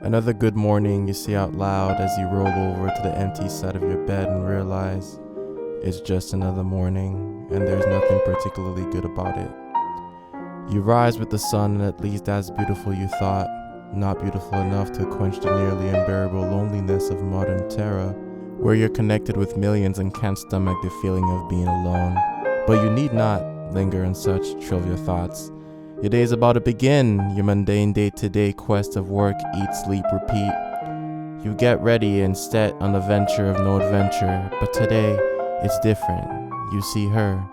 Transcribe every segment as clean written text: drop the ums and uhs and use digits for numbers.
Another good morning you say out loud as you roll over to the empty side of your bed and realize it's just another morning and there's nothing particularly good about it. You rise with the sun, and at least that's beautiful, you thought. Not beautiful enough to quench the nearly unbearable loneliness of modern terror, where you're connected with millions and can't stomach the feeling of being alone. But you need not linger in such trivial thoughts. Your day is about to begin, your mundane day-to-day quest of work, eat, sleep, repeat. You get ready and set on a venture of no adventure, but today it's different. You see her.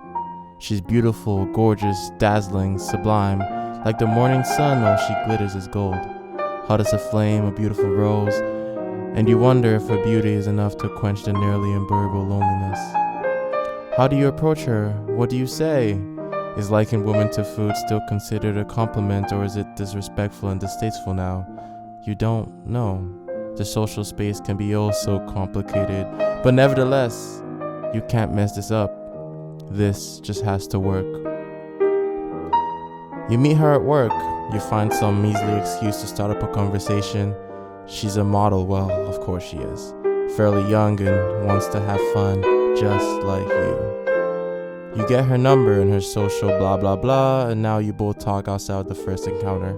She's beautiful, gorgeous, dazzling, sublime, like the morning sun, all she glitters is gold. Hot as a flame, a beautiful rose, and you wonder if her beauty is enough to quench the nearly unbearable loneliness. How do you approach her? What do you say? Is liking women to food still considered a compliment, or is it disrespectful and distasteful now? You don't know. The social space can be oh so complicated, but nevertheless, you can't mess this up. This just has to work. You meet her at work. You find some measly excuse to start up a conversation. She's a model, well, of course she is. Fairly young and wants to have fun, just like you. You get her number and her social blah blah blah, and now you both talk outside the first encounter.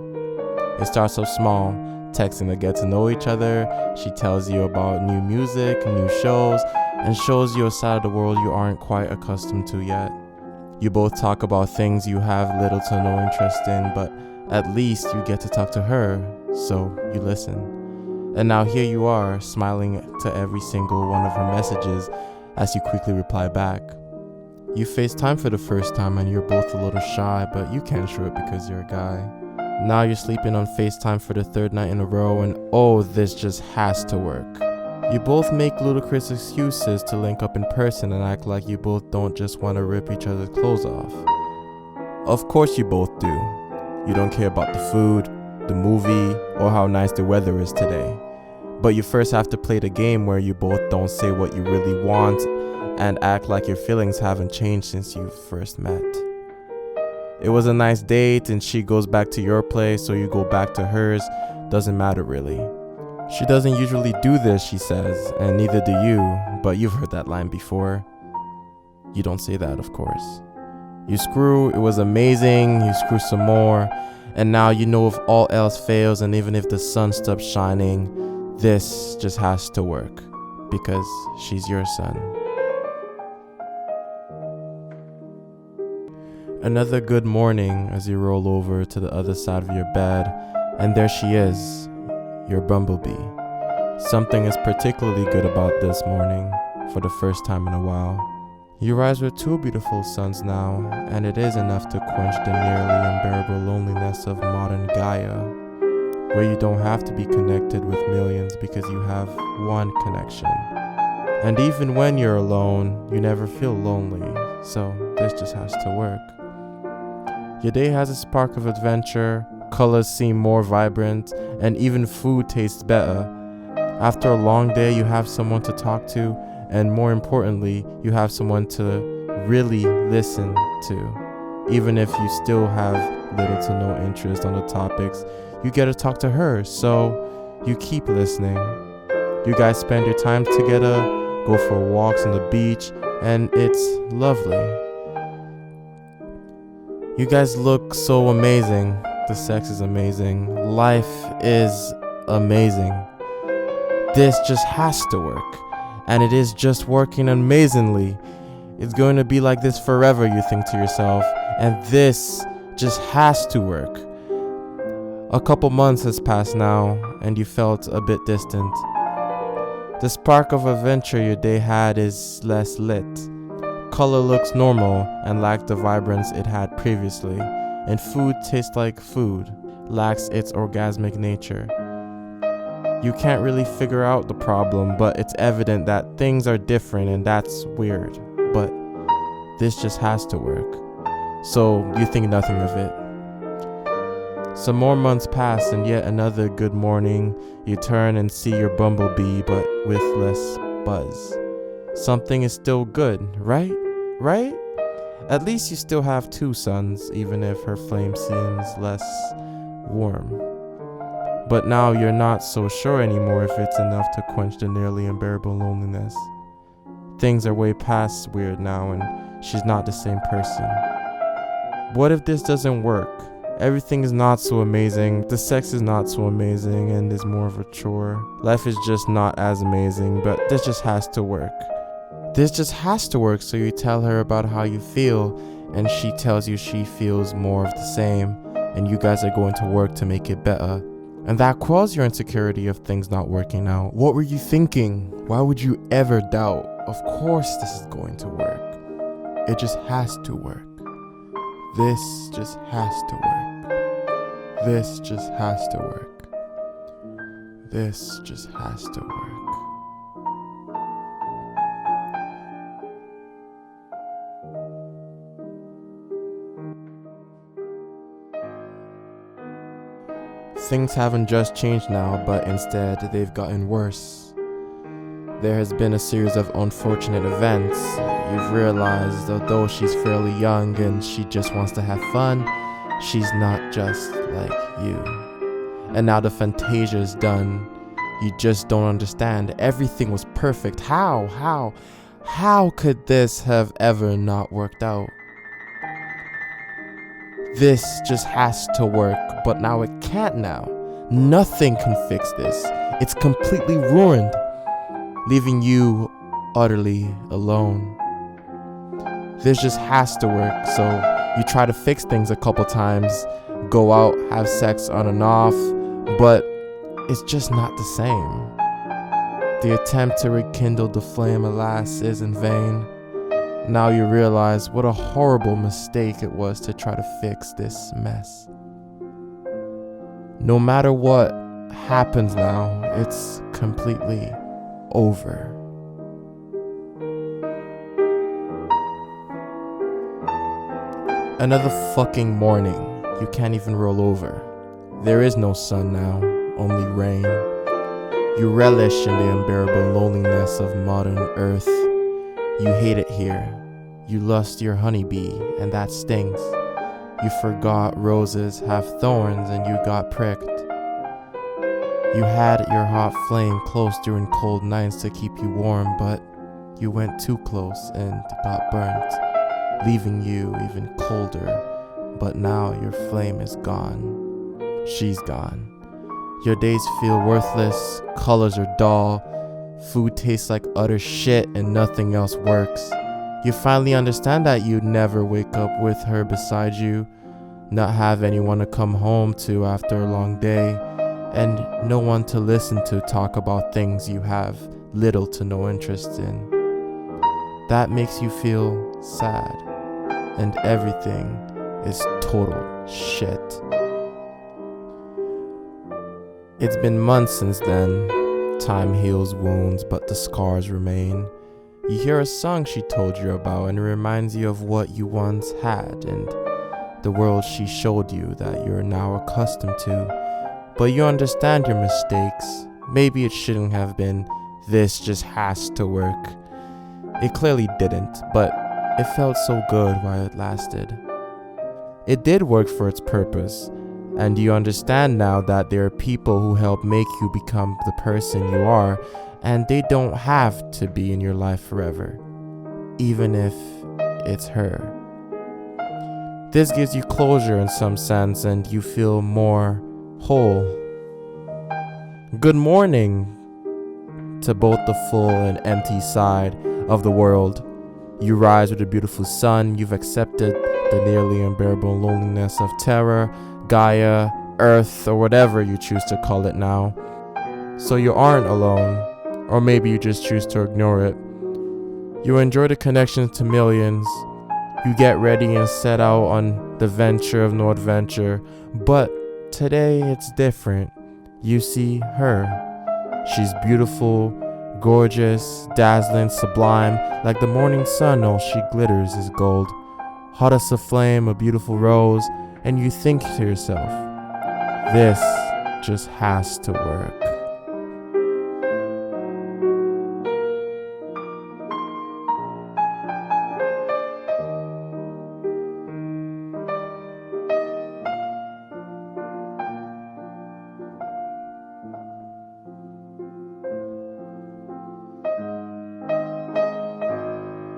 It starts off small, texting to get to know each other. She tells you about new music, new shows, and shows you a side of the world you aren't quite accustomed to yet. You both talk about things you have little to no interest in, but at least you get to talk to her, so you listen. And now here you are, smiling to every single one of her messages as you quickly reply back. You FaceTime for the first time and you're both a little shy, but you can't show it because you're a guy. Now you're sleeping on FaceTime for the third night in a row, and oh, this just has to work. You both make ludicrous excuses to link up in person and act like you both don't just want to rip each other's clothes off. Of course you both do. You don't care about the food, the movie, or how nice the weather is today. But you first have to play the game where you both don't say what you really want and act like your feelings haven't changed since you first met. It was a nice date and she goes back to your place, so you go back to hers. Doesn't matter really. She doesn't usually do this, she says, and neither do you, but you've heard that line before. You don't say that, of course. You screw, it was amazing, you screw some more, and now you know if all else fails and even if the sun stops shining, this just has to work, because she's your son. Another good morning as you roll over to the other side of your bed, and there she is, your bumblebee. Something is particularly good about this morning, for the first time in a while. You rise with two beautiful suns now, and it is enough to quench the nearly unbearable loneliness of modern Gaia, where you don't have to be connected with millions because you have one connection. And even when you're alone, you never feel lonely, so this just has to work. Your day has a spark of adventure, colors seem more vibrant, and even food tastes better. After a long day, you have someone to talk to, and more importantly, you have someone to really listen to. Even if you still have little to no interest on the topics, you get to talk to her, so you keep listening. You guys spend your time together, go for walks on the beach, and it's lovely. You guys look so amazing. The sex is amazing. Life is amazing. This just has to work. And it is just working amazingly. It's going to be like this forever, you think to yourself. And this just has to work. A couple months has passed now, and you felt a bit distant. The spark of adventure your day had is less lit. Color looks normal and lacks the vibrance it had previously, and food tastes like food, lacks its orgasmic nature. You can't really figure out the problem, but it's evident that things are different, and that's weird, but this just has to work. So you think nothing of it. Some more months pass, and yet another good morning, you turn and see your bumblebee, but with less buzz. Something is still good, right? Right? At least you still have two suns, even if her flame seems less warm. But now you're not so sure anymore if it's enough to quench the nearly unbearable loneliness. Things are way past weird now, and she's not the same person. What if this doesn't work? Everything is not so amazing, the sex is not so amazing, and is more of a chore. Life is just not as amazing, but this just has to work. This just has to work, so you tell her about how you feel, and she tells you she feels more of the same, and you guys are going to work to make it better. And that quells your insecurity of things not working out. What were you thinking? Why would you ever doubt? Of course this is going to work. It just has to work. This just has to work. This just has to work. This just has to work. Things haven't just changed now, but instead they've gotten worse. There has been a series of unfortunate events. You've realized although she's fairly young and she just wants to have fun, she's not just like you. And now the fantasia's done. You just don't understand. Everything was perfect. How could this have ever not worked out? This just has to work, but now it can't now. Nothing can fix this. It's completely ruined, leaving you utterly alone. This just has to work, so you try to fix things a couple times, go out, have sex on and off, but it's just not the same. The attempt to rekindle the flame, alas, is in vain. Now you realize what a horrible mistake it was to try to fix this mess. No matter what happens now, it's completely over. Another fucking morning. You can't even roll over. There is no sun now, only rain. You relish in the unbearable loneliness of modern earth. You hate it here. You lost your honeybee, and that stings. You forgot roses have thorns, and you got pricked. You had your hot flame close during cold nights to keep you warm, but you went too close and got burnt, leaving you even colder. But now your flame is gone. She's gone. Your days feel worthless, colors are dull, food tastes like utter shit, and nothing else works. You finally understand that you'd never wake up with her beside you, not have anyone to come home to after a long day, and no one to listen to talk about things you have little to no interest in. That makes you feel sad, and everything is total shit. It's been months since then. Time heals wounds, but the scars remain. You hear a song she told you about, and it reminds you of what you once had and the world she showed you that you're now accustomed to. But you understand your mistakes. Maybe it shouldn't have been this just has to work. It clearly didn't, but it felt so good while it lasted. It did work for its purpose, and you understand now that there are people who help make you become the person you are, and they don't have to be in your life forever, even if it's her. This gives you closure in some sense, and you feel more whole. Good morning to both the full and empty side of the world. You rise with a beautiful sun. You've accepted the nearly unbearable loneliness of terror, Gaia, Earth, or whatever you choose to call it now. So you aren't alone. Or maybe you just choose to ignore it. You enjoy the connections to millions. You get ready and set out on the venture of no adventure. But today it's different. You see her. She's beautiful, gorgeous, dazzling, sublime. Like the morning sun, all she glitters is gold. Hot as a flame, a beautiful rose. And you think to yourself, this just has to work.